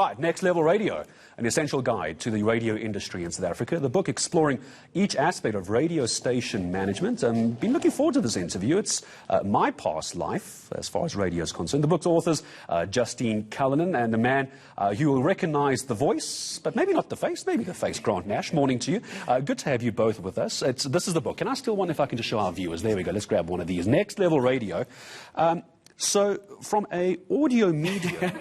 right, Next Level Radio, an essential guide to the radio industry in South Africa. The book exploring each aspect of radio station management. Been looking forward to this interview. It's my past life, as far as radio is concerned. The book's authors, Justine Cullinan, and the man you will recognize the voice, but maybe not the face, maybe the face, Grant Nash. Morning to you. Good to have you both with us. This is the book. Can I steal one if I can just show our viewers? There we go. Let's grab one of these. Next Level Radio. So, from a audio medium,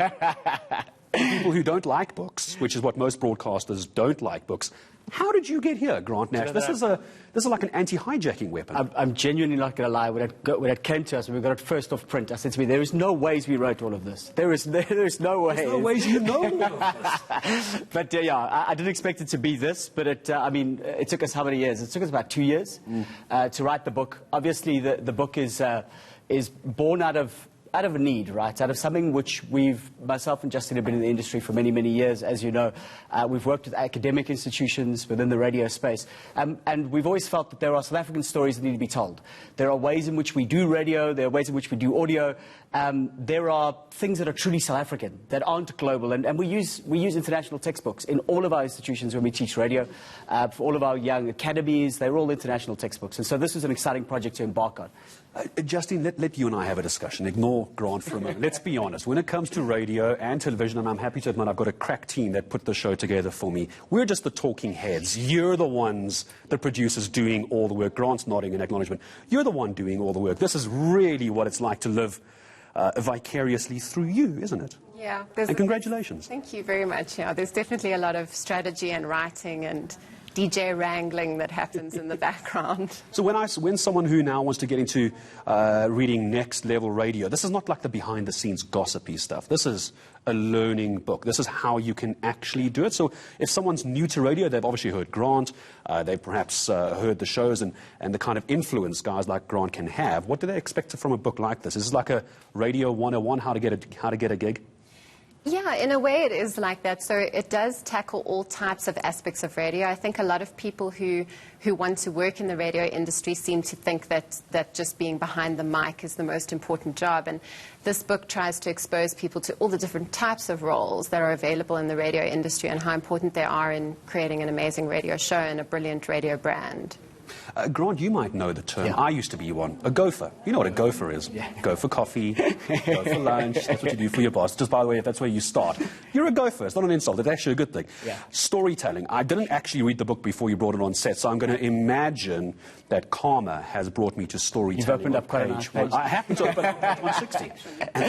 people who don't like books, which is what most broadcasters don't like books, how did you get here, Grant Nash? This is like an anti-hijacking weapon. I'm genuinely not going to lie. When it came to us, when we got it first off print, I said to me, there is no ways we wrote all of this. There is no way. There's no ways you know all of this. But yeah, I didn't expect it to be this, but it took us how many years? It took us about 2 years to write the book. Obviously, the book is born out of a need, right? Out of something which myself and Justine have been in the industry for many, many years, as you know. We've worked with academic institutions within the radio space. And we've always felt that there are South African stories that need to be told. There are ways in which we do radio, there are ways in which we do audio. There are things that are truly South African, that aren't global. And we use international textbooks in all of our institutions when we teach radio. For all of our young academies, they're all international textbooks. And so this was an exciting project to embark on. Justine, let you and I have a discussion. Ignore Grant for a moment. Let's be honest. When it comes to radio and television, and I'm happy to admit I've got a crack team that put the show together for me, we're just the talking heads. You're the ones, the producers, doing all the work. Grant's nodding in acknowledgement. You're the one doing all the work. This is really what it's like to live vicariously through you, isn't it? Yeah. And congratulations. Thank you very much. Yeah, there's definitely a lot of strategy and writing and DJ wrangling that happens in the background. So when someone who now wants to get into reading Next Level Radio, this is not like the behind-the-scenes gossipy stuff. This is a learning book. This is how you can actually do it. So if someone's new to radio, they've obviously heard Grant, they've perhaps heard the shows and the kind of influence guys like Grant can have. What do they expect from a book like this? Is this like a Radio 101, how to get a gig? Yeah, in a way it is like that. So it does tackle all types of aspects of radio. I think a lot of people who want to work in the radio industry seem to think that just being behind the mic is the most important job. And this book tries to expose people to all the different types of roles that are available in the radio industry and how important they are in creating an amazing radio show and a brilliant radio brand. Grant, you might know the term. Yeah. I used to be one. A gopher. You know what a gopher is? Yeah. Go for coffee, go for lunch. That's what you do for your boss. Just by the way, if that's where you start. You're a gopher. It's not an insult. It's actually a good thing. Yeah. Storytelling. I didn't actually read the book before you brought it on set, so I'm going to imagine that karma has brought me to storytelling. You've opened up quite a nice page. I happen to open up page 160. And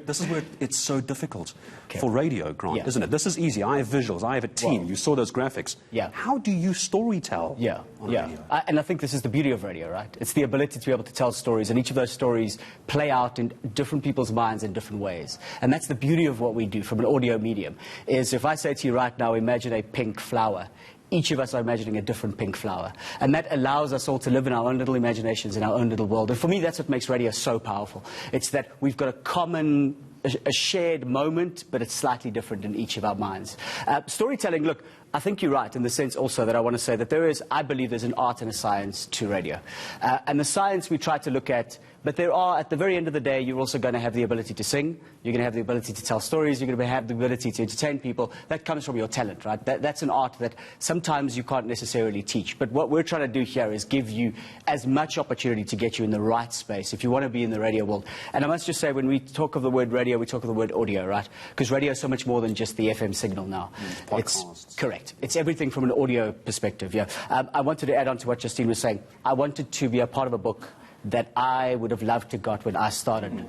this is where it's so difficult for radio, Grant, isn't it? This is easy. I have visuals. I have a team. You saw those graphics. Yeah. How do you storytell on radio? And I think this is the beauty of radio, right? It's the ability to be able to tell stories, and each of those stories play out in different people's minds in different ways. And that's the beauty of what we do from an audio medium, is if I say to you right now, imagine a pink flower, each of us are imagining a different pink flower. And that allows us all to live in our own little imaginations, in our own little world. And for me, that's what makes radio so powerful. It's that we've got a shared moment, but it's slightly different in each of our minds. Storytelling, look, I think you're right in the sense also that I want to say that I believe there's an art and a science to radio. And the science we try to look at, but at the very end of the day, you're also going to have the ability to sing, you're going to have the ability to tell stories, you're going to have the ability to entertain people. That comes from your talent, right? That's an art that sometimes you can't necessarily teach. But what we're trying to do here is give you as much opportunity to get you in the right space if you want to be in the radio world. And I must just say, when we talk of the word radio, we talk of the word audio, right? Because radio is so much more than just the FM signal now. Podcasts. Correct. It's everything from an audio perspective, yeah. I wanted to add on to what Justine was saying. I wanted to be a part of a book that I would have loved to got when I started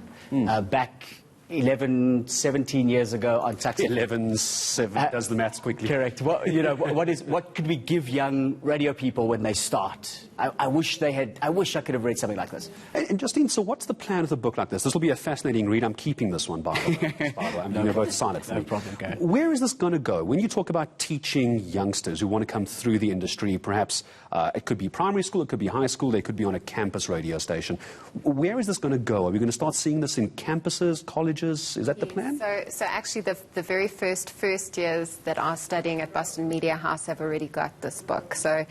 back 11, 17 years ago on Taxi. 11, 7, does the maths quickly. Correct. What could we give young radio people when they start? I wish I could have read something like this. And Justine, so what's the plan of the book like this? This will be a fascinating read. I'm keeping this one, by the way. I'm going to both sign it for me. No problem, go ahead. Where is this going to go? When you talk about teaching youngsters who want to come through the industry, perhaps it could be primary school, it could be high school, they could be on a campus radio station. Where is this going to go? Are we going to start seeing this in campuses, colleges? colleges? Is that the plan? So actually the very first years that are studying at Boston Media House have already got this book. So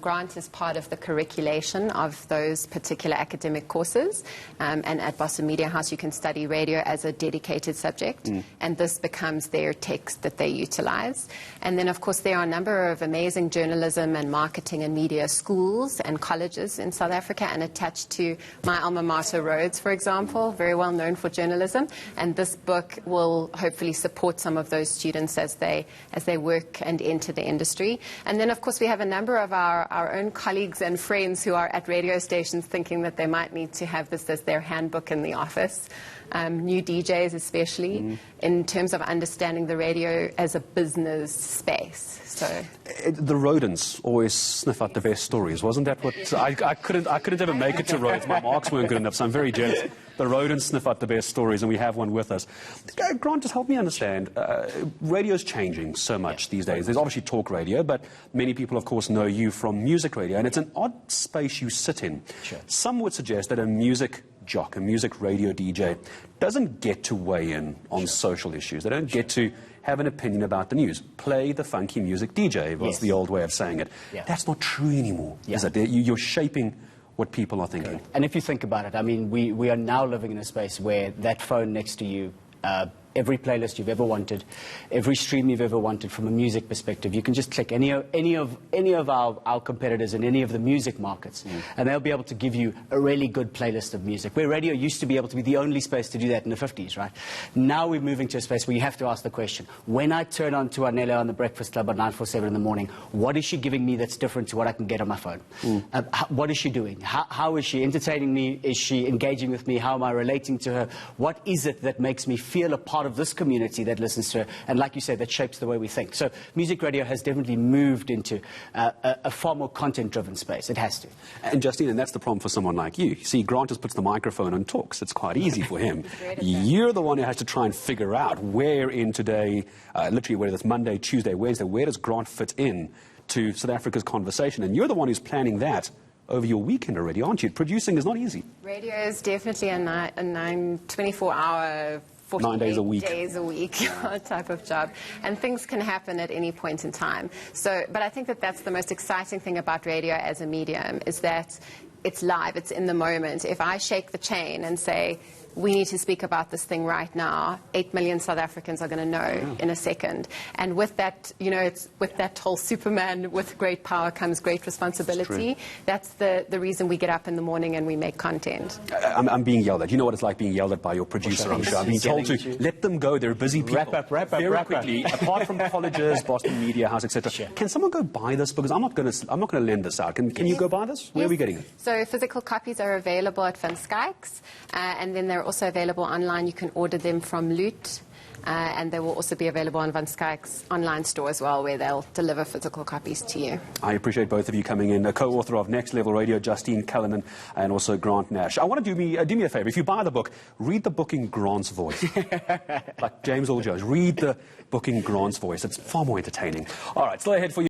Grant is part of the curriculation of those particular academic courses. And at Boston Media House you can study radio as a dedicated subject. And this becomes their text that they utilize. And then of course there are a number of amazing journalism and marketing and media schools and colleges in South Africa, and attached to my alma mater, Rhodes, for example, very well known for journalism. And this book will hopefully support some of those students as they work and enter the industry. And then of course we have a number of our own colleagues and friends who are at radio stations thinking that they might need to have this as their handbook in the office. New DJs especially, in terms of understanding the radio as a business space. So the rodents always sniff out the best stories, wasn't that what? I couldn't ever make it to Rhodes. My marks weren't good enough, so I'm very jealous. The rodents sniff out the best stories, and we have one with us. Grant, just help me understand. Radio's changing so much these days. There's obviously talk radio, but many people, of course, know you from music radio, and it's an odd space you sit in. Sure. Some would suggest that a music jock, a music radio DJ, doesn't get to weigh in on social issues. They don't get to have an opinion about the news. Play the funky music, DJ, was the old way of saying it. Yeah. That's not true anymore, is it? You're shaping what people are thinking. And if you think about it, I mean, we are now living in a space where that phone next to you, every playlist you've ever wanted, every stream you've ever wanted from a music perspective, you can just click any of our competitors in any of the music markets, and they'll be able to give you a really good playlist of music, where radio used to be able to be the only space to do that in the 50s, right? Now we're moving to a space where you have to ask the question, when I turn on to Anela on the Breakfast Club at 947 in the morning, what is she giving me that's different to what I can get on my phone? What is she doing? How is she entertaining me? Is she engaging with me? How am I relating to her? What is it that makes me feel a part of this community that listens to her, and like you say, that shapes the way we think. So music radio has definitely moved into a far more content-driven space. It has to. And Justine, and that's the problem for someone like you. See, Grant just puts the microphone and talks. It's quite easy for him. You're the one who has to try and figure out where in today, literally whether it's Monday, Tuesday, Wednesday, where does Grant fit in to South Africa's conversation? And you're the one who's planning that over your weekend already, aren't you? Producing is not easy. Radio is definitely a 24-hour 9 days a week. Type of job. And things can happen at any point in time. So, but I think that that's the most exciting thing about radio as a medium, is that it's live, it's in the moment. If I shake the chain and say, we need to speak about this thing right now, 8 million South Africans are going to know in a second. And with that, you know, it's with that whole Superman, with great power comes great responsibility. That's the reason we get up in the morning and we make content. I'm being yelled at. You know what it's like being yelled at by your producer, I'm sure. I'm being told to let them go. They're busy people. Wrap up. Very quickly, apart from colleges, Boston Media House, etc. Can someone go buy this? Because I'm not going to lend this out. Can you go buy this? Where are we getting it? So physical copies are available at Van Skyks, and then they're also available online. You can order them from Loot, and they will also be available on Van Skyks online store as well, where they'll deliver physical copies to you. I appreciate both of you coming in. A co-author of Next Level Radio, Justine Cullinan, and also Grant Nash. I want to do me a favour. If you buy the book, read the book in Grant's voice. Like James Earl Jones. Read the book in Grant's voice. It's far more entertaining. All right, still ahead for you.